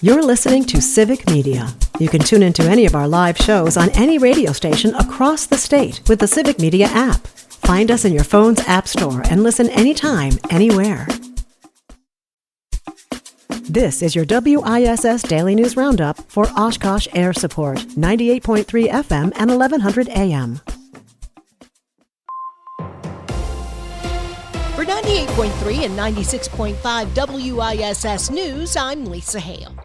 You're listening to Civic Media. You can tune into any of our live shows on any radio station across the state with the Civic Media app. Find us in your phone's app store and listen anytime, anywhere. This is your WISS Daily News Roundup for Oshkosh Air Support, 98.3 FM and 1100 AM. For 98.3 and 96.5 WISS News, I'm Lisa Hale.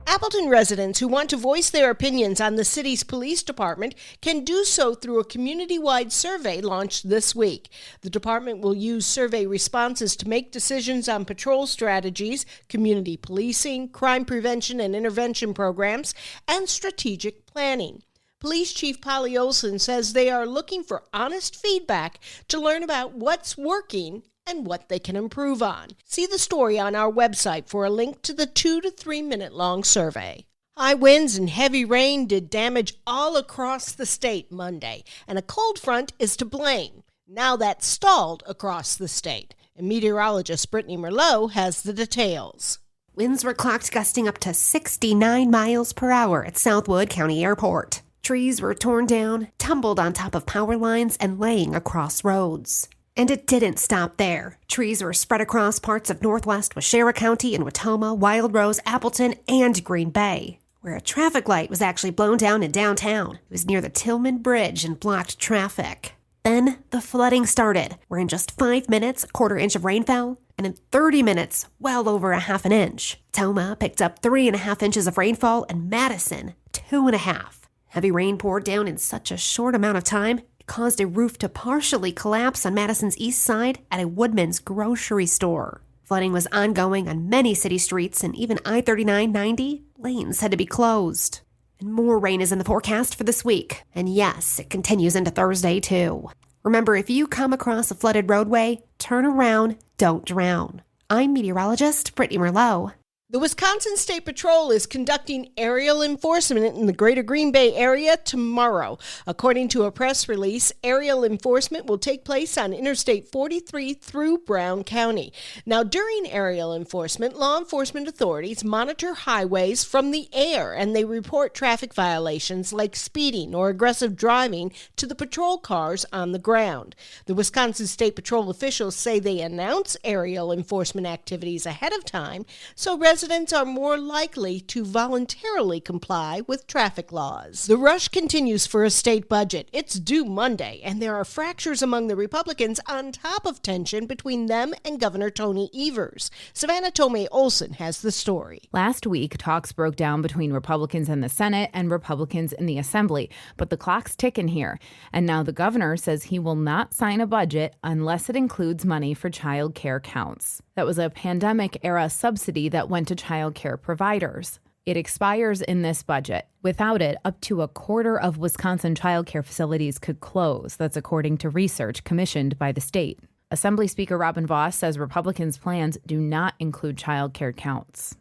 Appleton residents who want to voice their opinions on the city's police department can do so through a community-wide survey launched this week. The department will use survey responses to make decisions on patrol strategies, community policing, crime prevention and intervention programs, and strategic planning. Police Chief Polly Olson says they are looking for honest feedback to learn about what's working and what they can improve on. See the story on our website for a link to the 2 to 3 minute long survey. High winds and heavy rain did damage all across the state Monday, and a cold front is to blame. Now that's stalled across the state. And meteorologist Brittany Merlot has the details. Winds were clocked gusting up to 69 miles per hour at Southwood County Airport. Trees were torn down, tumbled on top of power lines, and laying across roads. And it didn't stop there. Trees were spread across parts of northwest Waushara County and Watoma, Wild Rose, Appleton, and Green Bay, where a traffic light was actually blown down in downtown. It was near the Tillman Bridge and blocked traffic. Then the flooding started, where in just 5 minutes, a quarter inch of rain fell, and in 30 minutes, well over a half an inch. Toma picked up 3.5 inches of rainfall, and Madison, 2.5. Heavy rain poured down in such a short amount of time, caused a roof to partially collapse on Madison's east side at a Woodman's grocery store. Flooding was ongoing on many city streets, and even I-39-90 lanes had to be closed. And more rain is in the forecast for this week. And yes, it continues into Thursday, too. Remember, if you come across a flooded roadway, turn around, don't drown. I'm meteorologist Brittany Merlot. The Wisconsin State Patrol is conducting aerial enforcement in the greater Green Bay area tomorrow. According to a press release, aerial enforcement will take place on Interstate 43 through Brown County. Now, during aerial enforcement, law enforcement authorities monitor highways from the air, and they report traffic violations like speeding or aggressive driving to the patrol cars on the ground. The Wisconsin State Patrol officials say they announce aerial enforcement activities ahead of time, so residents are more likely to voluntarily comply with traffic laws. The rush continues for a state budget. It's due Monday, and there are fractures among the Republicans on top of tension between them and Governor Tony Evers. Savannah Tomei Olson has the story. Last week, talks broke down between Republicans in the Senate and Republicans in the Assembly, but the clock's ticking here. And now the governor says he will not sign a budget unless it includes money for child care counts. That was a pandemic-era subsidy that went to child care providers. It expires in this budget. Without it, up to a quarter of Wisconsin child care facilities could close. That's according to research commissioned by the state. Assembly Speaker Robin Vos says Republicans' plans do not include child care counts.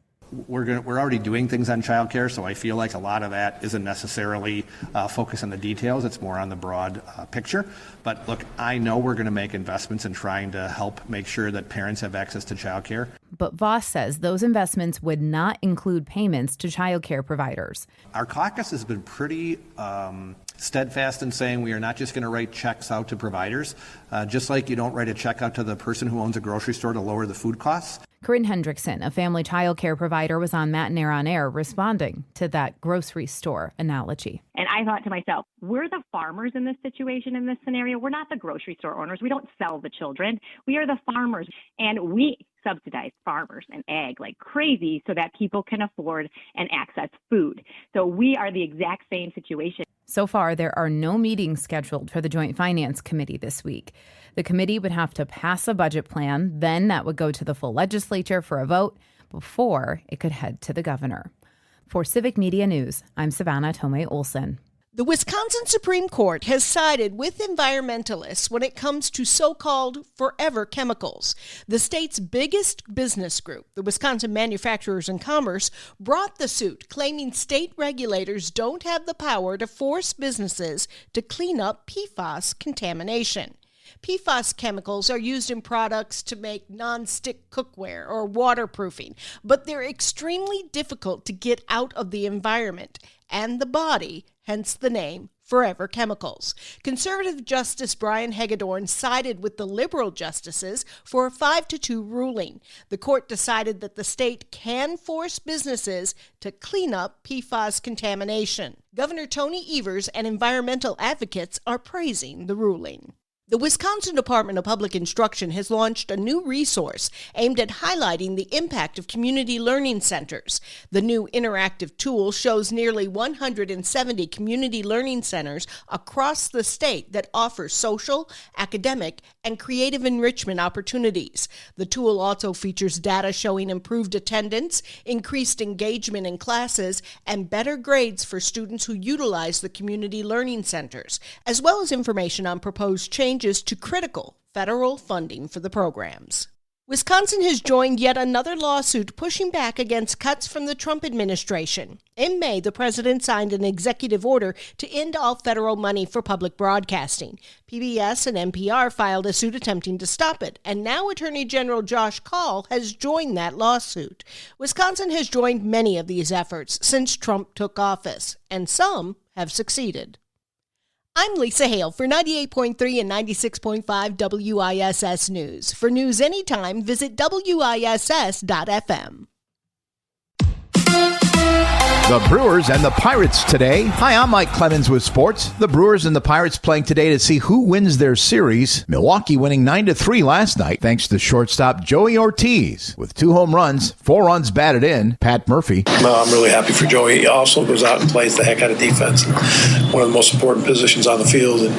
We're already doing things on childcare, so I feel like a lot of that isn't necessarily focused on the details. It's more on the broad picture. But look, I know we're going to make investments in trying to help make sure that parents have access to childcare. But Vos says those investments would not include payments to childcare providers. Our caucus has been pretty steadfast in saying we are not just going to write checks out to providers, just like you don't write a check out to the person who owns a grocery store to lower the food costs. Corinne Hendrickson, a family child care provider, was on Matt and Air on Air responding to that grocery store analogy. And I thought to myself, we're the farmers in this situation, in this scenario. We're not the grocery store owners. We don't sell the children. We are the farmers. And we subsidize farmers and ag like crazy so that people can afford and access food. So we are the exact same situation. So far, there are no meetings scheduled for the Joint Finance Committee this week. The committee would have to pass a budget plan, then that would go to the full legislature for a vote before it could head to the governor. For Civic Media News, I'm Savannah Tomei Olson. The Wisconsin Supreme Court has sided with environmentalists when it comes to so-called forever chemicals. The state's biggest business group, the Wisconsin Manufacturers and Commerce, brought the suit, claiming state regulators don't have the power to force businesses to clean up PFAS contamination. PFAS chemicals are used in products to make non-stick cookware or waterproofing, but they're extremely difficult to get out of the environment and the body, hence the name Forever Chemicals. Conservative Justice Brian Hagedorn sided with the liberal justices for a 5-2 ruling. The court decided that the state can force businesses to clean up PFAS contamination. Governor Tony Evers and environmental advocates are praising the ruling. The Wisconsin Department of Public Instruction has launched a new resource aimed at highlighting the impact of community learning centers. The new interactive tool shows nearly 170 community learning centers across the state that offer social, academic, and creative enrichment opportunities. The tool also features data showing improved attendance, increased engagement in classes, and better grades for students who utilize the community learning centers, as well as information on proposed changes to critical federal funding for the programs. Wisconsin has joined yet another lawsuit pushing back against cuts from the Trump administration. In May, the president signed an executive order to end all federal money for public broadcasting. PBS and NPR filed a suit attempting to stop it, and now Attorney General Josh Kaul has joined that lawsuit. Wisconsin has joined many of these efforts since Trump took office, and some have succeeded. I'm Lisa Hale for 98.3 and 96.5 WISS News. For news anytime, visit WISS.FM. The Brewers and the Pirates today. Hi, I'm Mike Clemens with sports. The Brewers and the Pirates playing today to see who wins their series. Milwaukee winning 9-3 last night thanks to shortstop Joey Ortiz with 2 home runs, 4 runs batted in. Pat Murphy. Well, I'm really happy for Joey. He also goes out and plays the heck out of defense. One of the most important positions on the field, and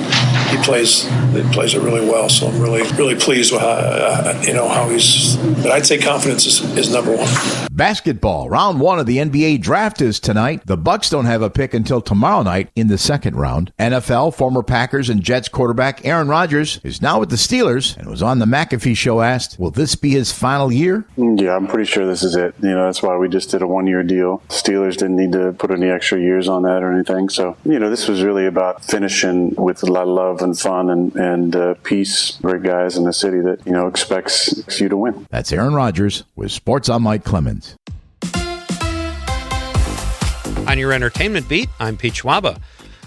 he plays it really well. So I'm really pleased with how he's. But I'd say confidence is number one. Basketball. Round 1 of the NBA draft is tonight. The Bucks don't have a pick until tomorrow night in the second round. NFL, former Packers and Jets quarterback Aaron Rodgers is now with the Steelers and was on the McAfee show asked, will this be his final year? Yeah, I'm pretty sure this is it. That's why we just did a 1-year deal. Steelers didn't need to put any extra years on that or anything. So, this was really about finishing with a lot of love and fun and peace. Great guys in the city that, expects you to win. That's Aaron Rodgers with Sports. I'm Mike Clemens. On your entertainment beat, I'm Pete Schwaba.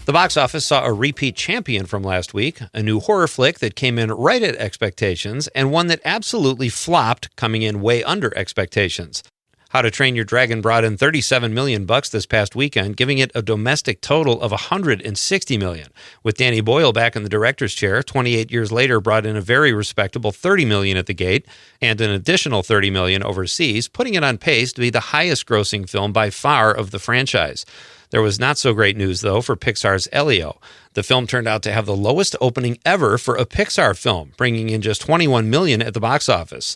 The box office saw a repeat champion from last week, a new horror flick that came in right at expectations, and one that absolutely flopped, coming in way under expectations. How to Train Your Dragon brought in $37 million this past weekend, giving it a domestic total of $160 million. With Danny Boyle back in the director's chair, 28 years later brought in a very respectable $30 million at the gate and an additional $30 million overseas, putting it on pace to be the highest-grossing film by far of the franchise. There was not so great news, though, for Pixar's Elio. The film turned out to have the lowest opening ever for a Pixar film, bringing in just $21 million at the box office.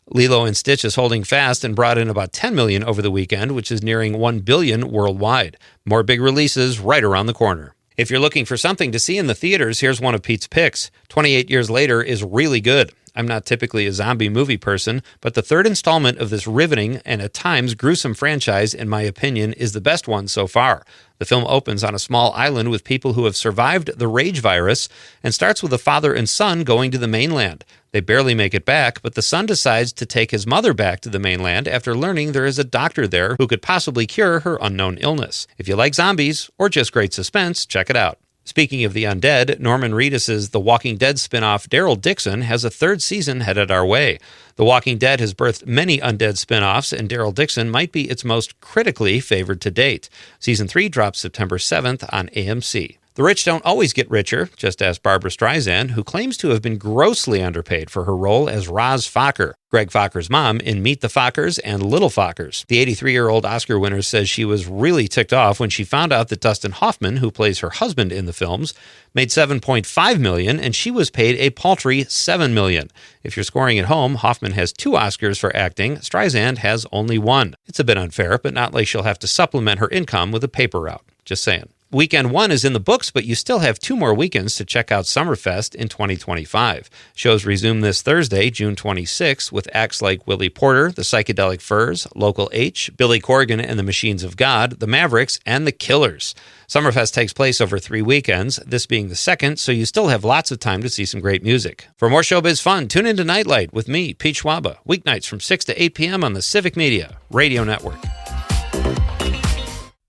Lilo & Stitch is holding fast and brought in about $10 million over the weekend, which is nearing $1 billion worldwide. More big releases right around the corner. If you're looking for something to see in the theaters, here's one of Pete's picks. 28 Years Later is really good. I'm not typically a zombie movie person, but the third installment of this riveting and at times gruesome franchise, in my opinion, is the best one so far. The film opens on a small island with people who have survived the rage virus and starts with a father and son going to the mainland. They barely make it back, but the son decides to take his mother back to the mainland after learning there is a doctor there who could possibly cure her unknown illness. If you like zombies or just great suspense, check it out. Speaking of the undead, Norman Reedus' The Walking Dead spinoff Daryl Dixon has a third season headed our way. The Walking Dead has birthed many undead spinoffs, and Daryl Dixon might be its most critically favored to date. Season 3 drops September 7th on AMC. The rich don't always get richer, just ask Barbra Streisand, who claims to have been grossly underpaid for her role as Roz Fokker, Greg Fokker's mom in Meet the Fockers and Little Fockers. The 83-year-old Oscar winner says she was really ticked off when she found out that Dustin Hoffman, who plays her husband in the films, made $7.5 million, and she was paid a paltry $7 million. If you're scoring at home, Hoffman has 2 Oscars for acting. Streisand has only 1. It's a bit unfair, but not like she'll have to supplement her income with a paper route. Just saying. Weekend 1 is in the books, but you still have 2 more weekends to check out Summerfest in 2025. Shows resume this Thursday, June 26th, with acts like Willie Porter, the Psychedelic Furs, Local H, Billy Corgan and the Machines of God, the Mavericks, and the Killers. Summerfest takes place over 3 weekends, this being the second, so you still have lots of time to see some great music. For more showbiz fun, tune into Nightlight with me, Pete Schwaba, weeknights from 6 to 8 p.m. on the Civic Media Radio Network.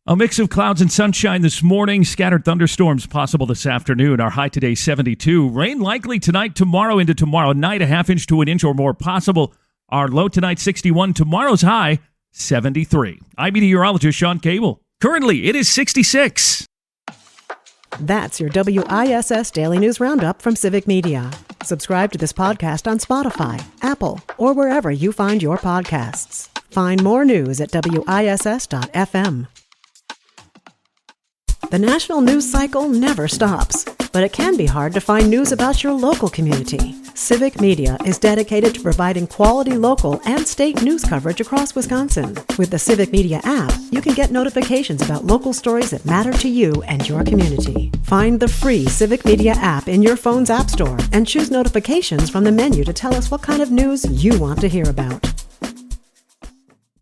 A mix of clouds and sunshine this morning. Scattered thunderstorms possible this afternoon. Our high today 72. Rain likely tonight, tomorrow into tomorrow night. A ½ inch to an inch or more possible. Our low tonight 61. Tomorrow's high 73. I'm meteorologist Sean Cable. Currently it is 66. That's your WISS Daily News Roundup from Civic Media. Subscribe to this podcast on Spotify, Apple, or wherever you find your podcasts. Find more news at WISS.FM. The national news cycle never stops, but it can be hard to find news about your local community. Civic Media is dedicated to providing quality local and state news coverage across Wisconsin. With the Civic Media app, you can get notifications about local stories that matter to you and your community. Find the free Civic Media app in your phone's app store and choose notifications from the menu to tell us what kind of news you want to hear about.